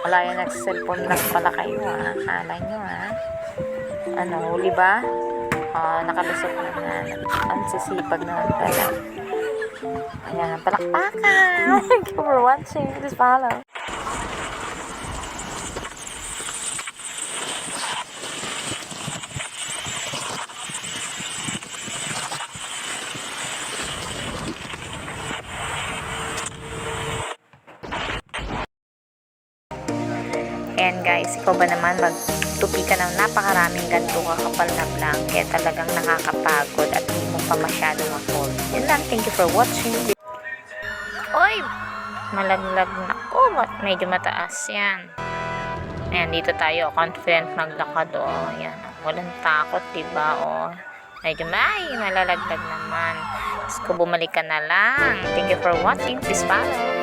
Wala yan, nag-cellphone lang pala kayo ha. Kala nyo ha. Ano, huli ba? Nakalusot na nga. Ang sisipag naman pala. Ayan, palakpakan! Thank you for watching. Please follow. Ayan guys, ikaw ba naman magtupi ka ng napakaraming ganito kakapal na blanket, talagang nakakapagod at hindi mo pa masyadong afford. Yun lang, thank you for watching. Oy! Malaglag na ko, medyo mataas yan. Ayan, dito tayo, confident maglakad, ayan, walang takot, diba, medyo malalaglag naman. Tapos bumalik ka na lang. Thank you for watching, please follow.